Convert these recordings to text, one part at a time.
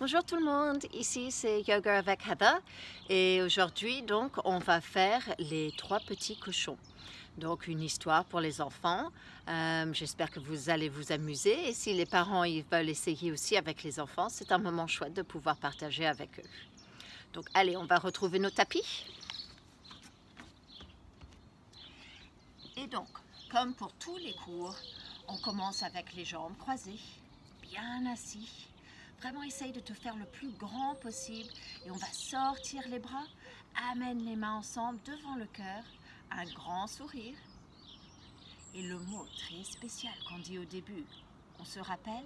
Bonjour tout le monde, ici c'est Yoga avec Heather et aujourd'hui donc on va faire les trois petits cochons. Donc une histoire pour les enfants, j'espère que vous allez vous amuser et si les parents ils veulent essayer aussi avec les enfants, c'est un moment chouette de pouvoir partager avec eux. Donc allez, on va retrouver nos tapis. Et donc, comme pour tous les cours, on commence avec les jambes croisées, bien assis. Vraiment, essaye de te faire le plus grand possible et on va sortir les bras, amène les mains ensemble devant le cœur, un grand sourire. Et le mot très spécial qu'on dit au début, on se rappelle?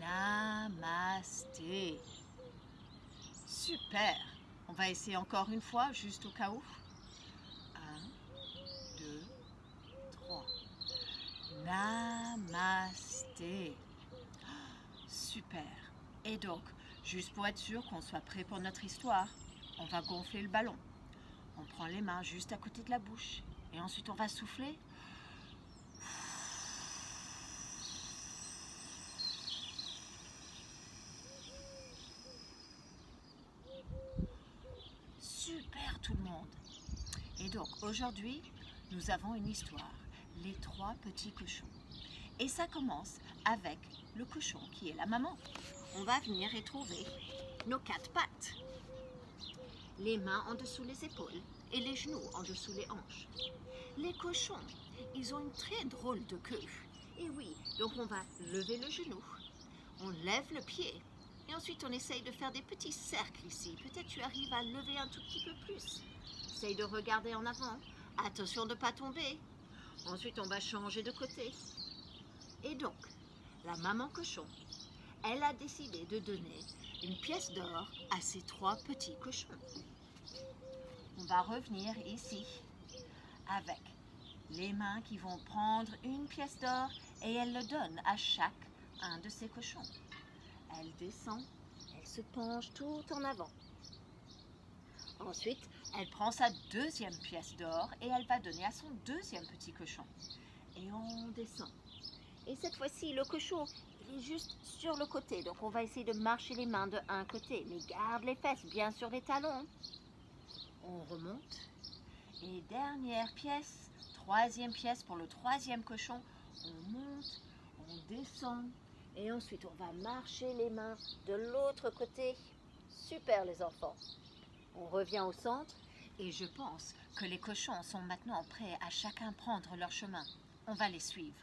Namasté. Super. On va essayer encore une fois, juste au cas où. 1, 2, 3. Namasté. Super. Et donc, juste pour être sûr qu'on soit prêt pour notre histoire, on va gonfler le ballon. On prend les mains juste à côté de la bouche et ensuite on va souffler. Super tout le monde. Et donc aujourd'hui, nous avons une histoire, les trois petits cochons. Et ça commence avec le cochon qui est la maman. On va venir et trouver nos quatre pattes. Les mains en dessous les épaules et les genoux en dessous les hanches. Les cochons, ils ont une très drôle de queue. Et oui, donc on va lever le genou, on lève le pied et ensuite on essaye de faire des petits cercles ici. Peut-être tu arrives à lever un tout petit peu plus. Essaye de regarder en avant. Attention de ne pas tomber. Ensuite on va changer de côté. Et donc, la maman cochon, elle a décidé de donner une pièce d'or à ses trois petits cochons. On va revenir ici avec les mains qui vont prendre une pièce d'or et elle le donne à chaque un de ces cochons. Elle descend, elle se penche tout en avant. Ensuite, elle prend sa deuxième pièce d'or et elle va donner à son deuxième petit cochon. Et on descend. Et cette fois-ci, le cochon, il est juste sur le côté. Donc on va essayer de marcher les mains de un côté. Mais garde les fesses bien sur les talons. On remonte. Et dernière pièce, troisième pièce pour le troisième cochon. On monte, on descend. Et ensuite, on va marcher les mains de l'autre côté. Super les enfants. On revient au centre. Et je pense que les cochons sont maintenant prêts à chacun prendre leur chemin. On va les suivre.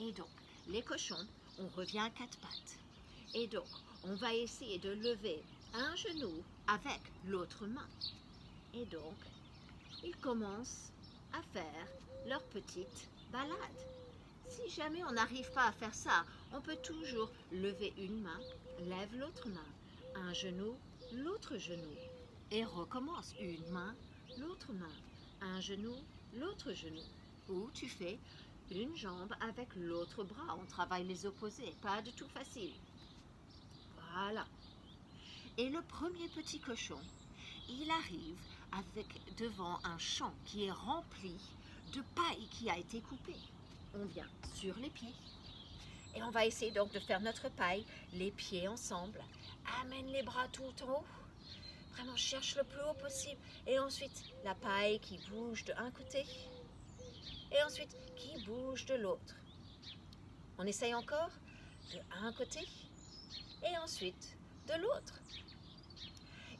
Et donc, les cochons, on revient à quatre pattes. Et donc, on va essayer de lever un genou avec l'autre main. Et donc, ils commencent à faire leur petite balade. Si jamais on n'arrive pas à faire ça, on peut toujours lever une main, lève l'autre main, un genou, l'autre genou. Et recommence une main, l'autre main, un genou, l'autre genou. Ou tu fais une jambe avec l'autre bras. On travaille les opposés. Pas du tout facile. Voilà. Et le premier petit cochon, il arrive avec devant un champ qui est rempli de paille qui a été coupée. On vient sur les pieds. Et on va essayer donc de faire notre paille, les pieds ensemble. Amène les bras tout en haut. Vraiment cherche le plus haut possible. Et ensuite, la paille qui bouge de un côté. Et ensuite, qui bouge de l'autre. On essaye encore de un côté et ensuite de l'autre.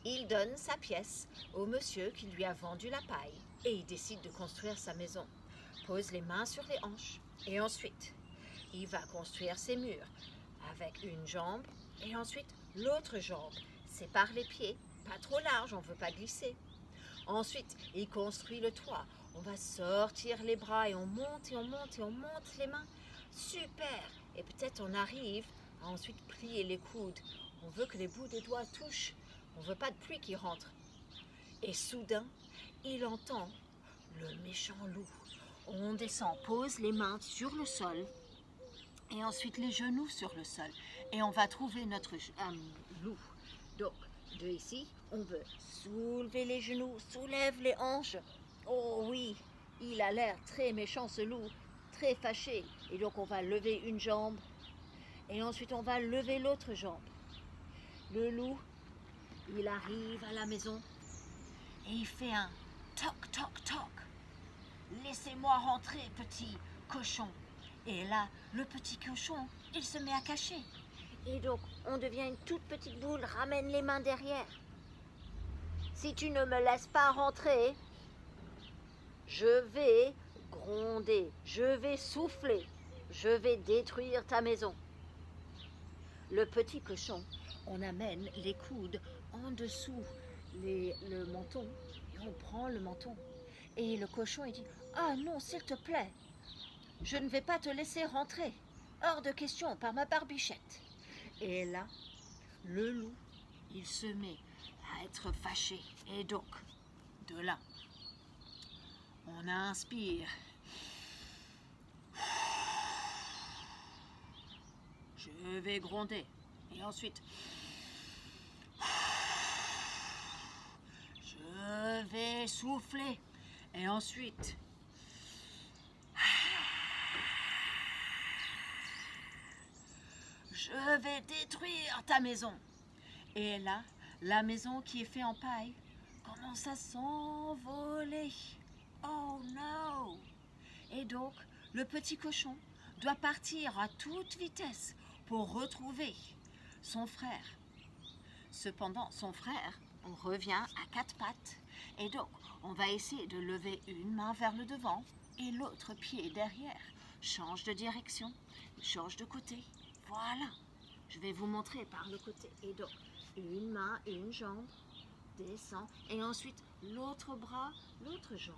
Il donne sa pièce au monsieur qui lui a vendu la paille et il décide de construire sa maison. Pose les mains sur les hanches et ensuite, il va construire ses murs avec une jambe et ensuite l'autre jambe. Sépare les pieds, pas trop large, on ne veut pas glisser. Ensuite, il construit le toit. On va sortir les bras et on monte et on monte et on monte les mains. Super! Et peut-être on arrive à ensuite plier les coudes. On veut que les bouts des doigts touchent. On ne veut pas de pluie qui rentre. Et soudain, il entend le méchant loup. On descend, pose les mains sur le sol et ensuite les genoux sur le sol. Et on va trouver notre loup. Donc, de ici, on veut soulever les genoux, soulève les hanches. Oh oui, il a l'air très méchant ce loup, très fâché. Et donc on va lever une jambe Et ensuite, on va lever l'autre jambe. Le loup, il arrive à la maison et il fait un toc, toc, toc. Laissez-moi rentrer, petit cochon. Et là, le petit cochon, il se met à cacher. Et donc, on devient une toute petite boule, ramène les mains derrière. Si tu ne me laisses pas rentrer, je vais gronder, je vais souffler, je vais détruire ta maison. Le petit cochon, on amène les coudes en dessous le menton et on prend le menton. Et le cochon, il dit « Ah non, s'il te plaît, je ne vais pas te laisser rentrer. Hors de question, par ma barbichette. » Et là, le loup, il se met à être fâché. Et donc, de là, on inspire. Je vais gronder. Et ensuite, je vais souffler. Et ensuite, je vais détruire ta maison. Et là, la maison qui est faite en paille commence à s'envoler. Oh non! Et donc, le petit cochon doit partir à toute vitesse pour retrouver son frère. Cependant, son frère, on revient à quatre pattes. Et donc, on va essayer de lever une main vers le devant et l'autre pied derrière. Change de direction, change de côté. Voilà, je vais vous montrer par le côté. Et donc, une main et une jambe, descend. Et ensuite, l'autre bras, l'autre jambe.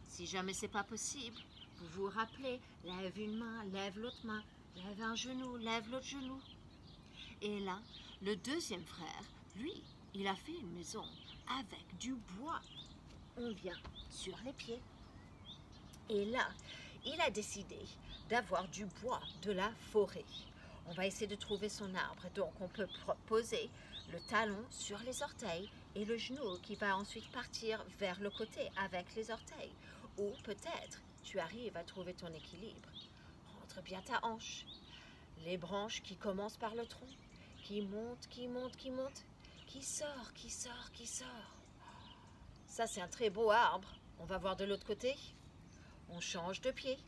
Si jamais c'est pas possible, vous vous rappelez, lève une main, lève l'autre main, lève un genou, lève l'autre genou. Et là, le deuxième frère, lui, il a fait une maison avec du bois. On vient sur les pieds. Et là, il a décidé d'avoir du bois de la forêt. On va essayer de trouver son arbre. Donc, on peut poser le talon sur les orteils et le genou qui va ensuite partir vers le côté avec les orteils. Ou peut-être, tu arrives à trouver ton équilibre. Rentre bien ta hanche. Les branches qui commencent par le tronc, qui montent, qui montent, qui montent, qui sort, qui sort, qui sort. Ça, c'est un très beau arbre. On va voir de l'autre côté. On change de pied.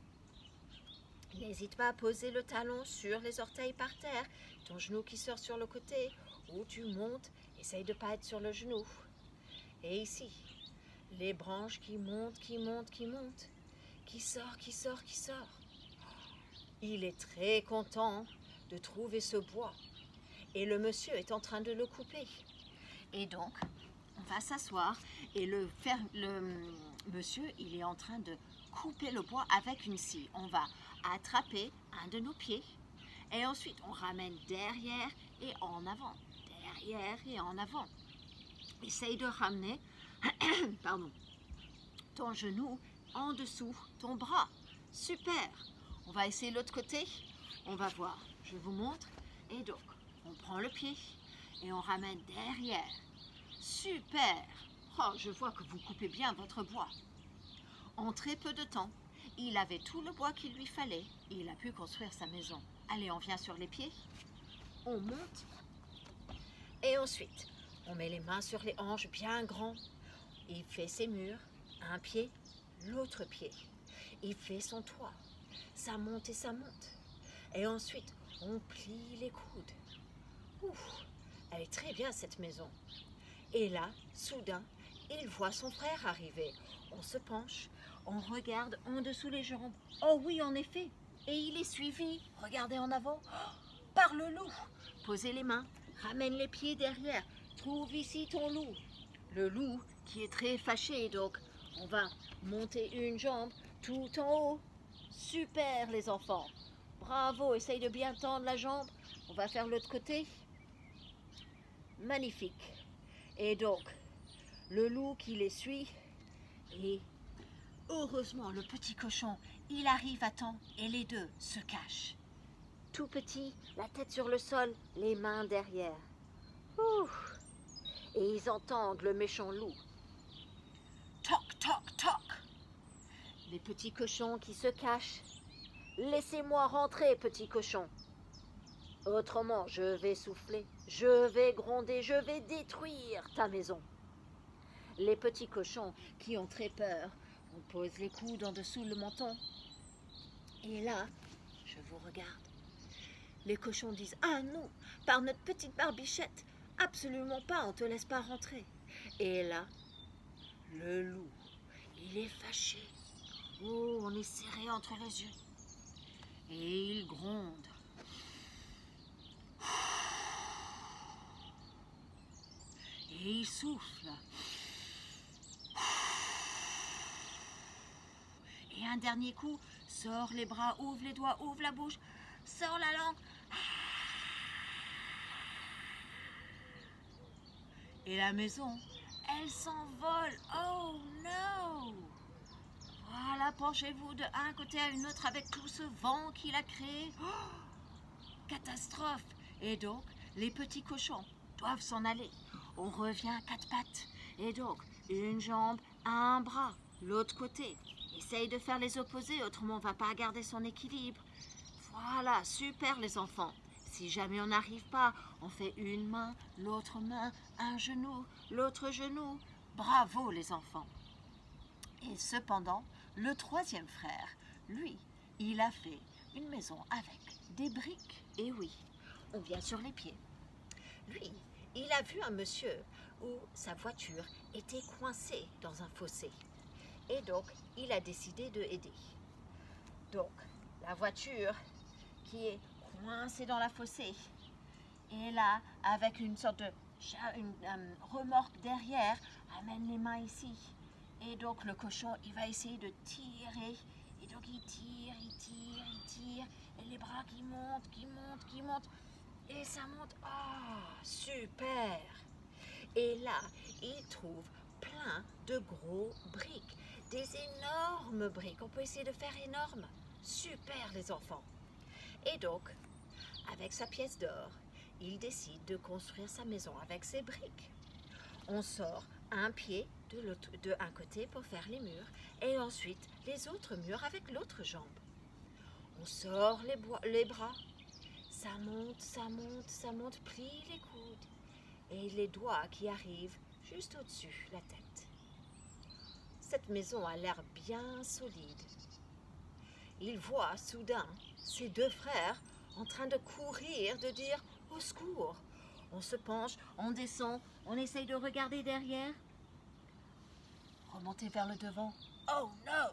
N'hésite pas à poser le talon sur les orteils par terre, ton genou qui sort sur le côté, ou tu montes, essaye de ne pas être sur le genou. Et ici, les branches qui montent, qui montent, qui montent, qui sort, qui sort, qui sort. Il est très content de trouver ce bois. Et le monsieur est en train de le couper. Et donc, on va s'asseoir et le monsieur, il est en train de couper le bois avec une scie. On va attraper un de nos pieds et ensuite on ramène derrière et en avant. Derrière et en avant. Essaye de ramener pardon, ton genou en dessous, ton bras. Super! On va essayer l'autre côté. On va voir. Je vous montre. Et donc, on prend le pied et on ramène derrière. Super! Oh, je vois que vous coupez bien votre bois. En très peu de temps, il avait tout le bois qu'il lui fallait et il a pu construire sa maison. Allez, on vient sur les pieds. On monte. Et ensuite, on met les mains sur les hanches bien grands. Il fait ses murs, un pied, l'autre pied. Il fait son toit. Ça monte et ça monte. Et ensuite, on plie les coudes. Ouf, elle est très bien cette maison. Et là, soudain, il voit son frère arriver. On se penche, on regarde en dessous les jambes. Oh oui, en effet. Et il est suivi, regardez en avant, par le loup. Posez les mains, ramène les pieds derrière. Trouve ici ton loup. Le loup qui est très fâché, donc on va monter une jambe tout en haut. Super les enfants. Bravo, essaye de bien tendre la jambe. On va faire l'autre côté. Magnifique. Et donc, le loup qui les suit. Et heureusement, le petit cochon, il arrive à temps et les deux se cachent. Tout petit, la tête sur le sol, les mains derrière. Ouh. Et ils entendent le méchant loup. Toc, toc, toc. Les petits cochons qui se cachent. Laissez-moi rentrer, petit cochon. Autrement, je vais souffler, je vais gronder, je vais détruire ta maison. Les petits cochons qui ont très peur, on pose les coudes en dessous le menton. Et là, je vous regarde. Les cochons disent « Ah non, par notre petite barbichette, absolument pas, on te laisse pas rentrer. » Et là, le loup, il est fâché. Oh, on est serré entre les yeux. Et il gronde. Et il souffle. Et un dernier coup, sort les bras, ouvre les doigts, ouvre la bouche, sort la langue. Et la maison, elle s'envole. Oh no! Voilà, penchez-vous de un côté à une autre avec tout ce vent qu'il a créé. Oh, catastrophe! Et donc, les petits cochons doivent s'en aller. On revient à quatre pattes. Et donc, une jambe, un bras, l'autre côté. Essaye de faire les opposés, autrement on ne va pas garder son équilibre. Voilà, super les enfants. Si jamais on n'arrive pas, on fait une main, un genou, l'autre genou. Bravo les enfants. Et cependant, le troisième frère, lui, il a fait une maison avec des briques. Et oui, on vient sur les pieds. Lui, il a vu un monsieur où sa voiture était coincée dans un fossé. Et donc, il a décidé de aider. Donc, la voiture qui est coincée dans la fossé. Et là, avec une sorte de remorque derrière, amène les mains ici. Et donc, le cochon, il va essayer de tirer. Et donc, il tire. Et les bras qui montent. Et ça monte. Ah, super! Et là, il trouve plein de gros briques. Des énormes briques. On peut essayer de faire énorme. Super, les enfants. Et donc, avec sa pièce d'or, il décide de construire sa maison avec ses briques. On sort un pied de un côté pour faire les murs et ensuite les autres murs avec l'autre jambe. On sort les bras. Ça monte, plie les coudes et les doigts qui arrivent juste au-dessus la tête. Cette maison a l'air bien solide. Il voit soudain ses deux frères en train de courir, de dire « Au secours !» On se penche, on descend, on essaye de regarder derrière. Remonter vers le devant. Oh non!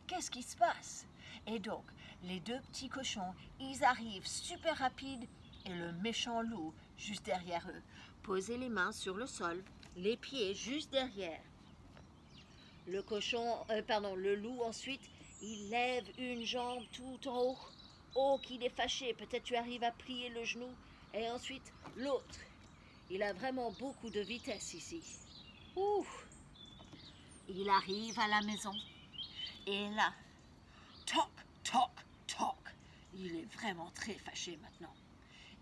Qu'est-ce qui se passe? Et donc, les deux petits cochons, ils arrivent super rapides et le méchant loup juste derrière eux. Posez les mains sur le sol, les pieds juste derrière. Le loup ensuite, il lève une jambe tout en haut. Oh, qu'il est fâché, peut-être tu arrives à plier le genou. Et ensuite, l'autre. Il a vraiment beaucoup de vitesse ici. Ouh! Il arrive à la maison. Et là, toc, toc, toc. Il est vraiment très fâché maintenant.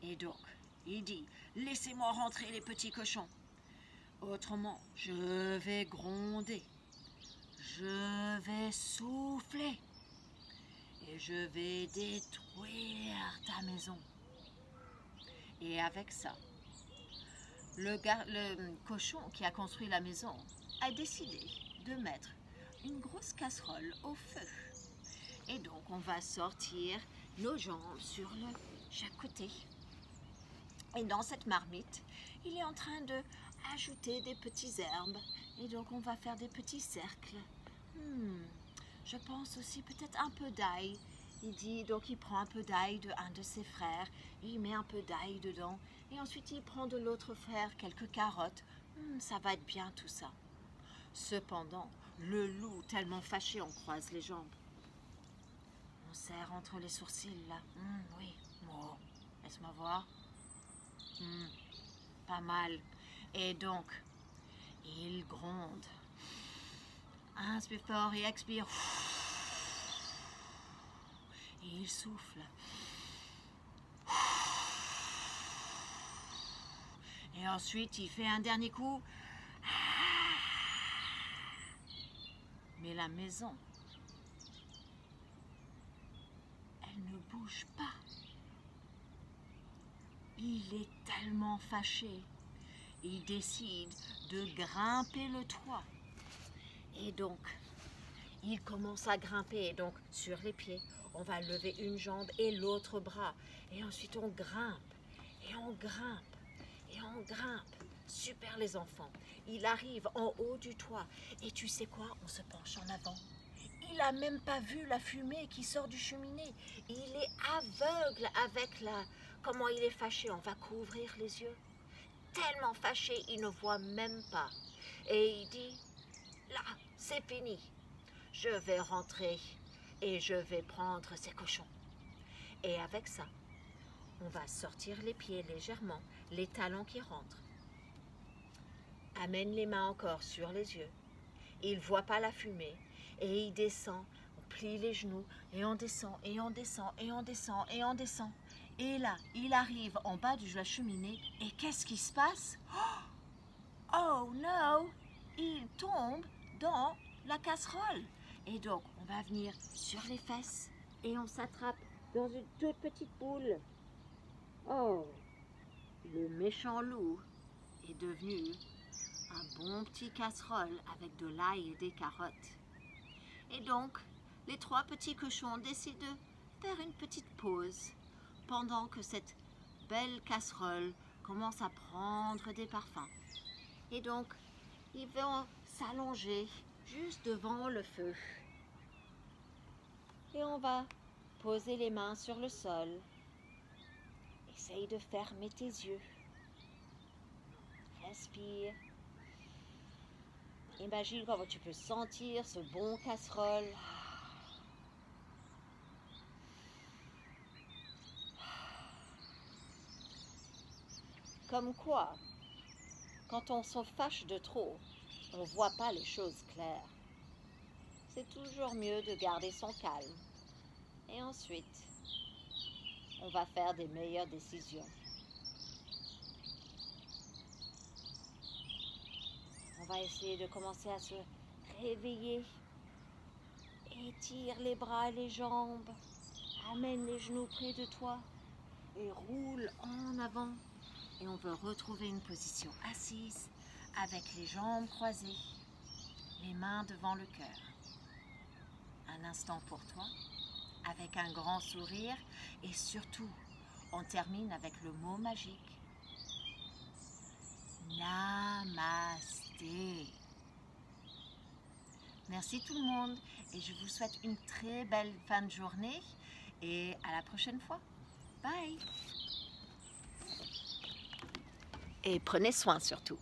Et donc, il dit, laissez-moi rentrer les petits cochons. Autrement, je vais gronder. Je vais souffler. Et je vais détruire ta maison. Et avec ça, le cochon qui a construit la maison a décidé de mettre une grosse casserole au feu. Et donc, on va sortir nos jambes sur chaque côté. Et dans cette marmite, il est en train de ajouter des petites herbes. Et donc, on va faire des petits cercles. Je pense aussi peut-être un peu d'ail. Il dit, donc il prend un peu d'ail de un de ses frères, et il met un peu d'ail dedans, et ensuite il prend de l'autre frère quelques carottes. Ça va être bien tout ça. Cependant, le loup, tellement fâché, on croise les jambes. On serre entre les sourcils là. Oui, oh, laisse-moi voir. Pas mal. Et donc, il gronde. Inspire fort et expire. Et il souffle. Et ensuite, il fait un dernier coup. Mais la maison, elle ne bouge pas. il est tellement fâché. Il décide de grimper le toit. Et donc, il commence à grimper. Donc, sur les pieds, on va lever une jambe et l'autre bras. Et ensuite, on grimpe. Et on grimpe. Et on grimpe. Super les enfants. Il arrive en haut du toit. Et tu sais quoi? On se penche en avant. Il n'a même pas vu la fumée qui sort du cheminée. Il est aveugle avec la... Comment il est fâché. On va couvrir les yeux. Tellement fâché, il ne voit même pas. Et il dit, là, c'est fini. Je vais rentrer et je vais prendre ces cochons. Et avec ça, on va sortir les pieds légèrement, les talons qui rentrent. Amène les mains encore sur les yeux. Il ne voit pas la fumée et il descend. On plie les genoux et on descend et on descend et on descend et on descend. Et là, il arrive en bas de la cheminée et qu'est-ce qui se passe? Oh non! Il tombe dans la casserole. Et donc, on va venir sur les fesses et on s'attrape dans une toute petite boule. Oh! Le méchant loup est devenu un bon petit casserole avec de l'ail et des carottes. Et donc, les trois petits cochons décident de faire une petite pause pendant que cette belle casserole commence à prendre des parfums. Et donc, ils vont s'allonger juste devant le feu. Et on va poser les mains sur le sol. Essaye de fermer tes yeux. Respire. Imagine comment tu peux sentir ce bon casserole. Comme quoi, quand on se fâche de trop, on ne voit pas les choses claires. C'est toujours mieux de garder son calme. Et ensuite, on va faire des meilleures décisions. On va essayer de commencer à se réveiller. Étire les bras et les jambes. Amène les genoux près de toi et roule en avant. Et on veut retrouver une position assise avec les jambes croisées, les mains devant le cœur. Un instant pour toi, avec un grand sourire et surtout, on termine avec le mot magique. Namasté. Merci tout le monde et je vous souhaite une très belle fin de journée et à la prochaine fois. Bye. Et prenez soin surtout.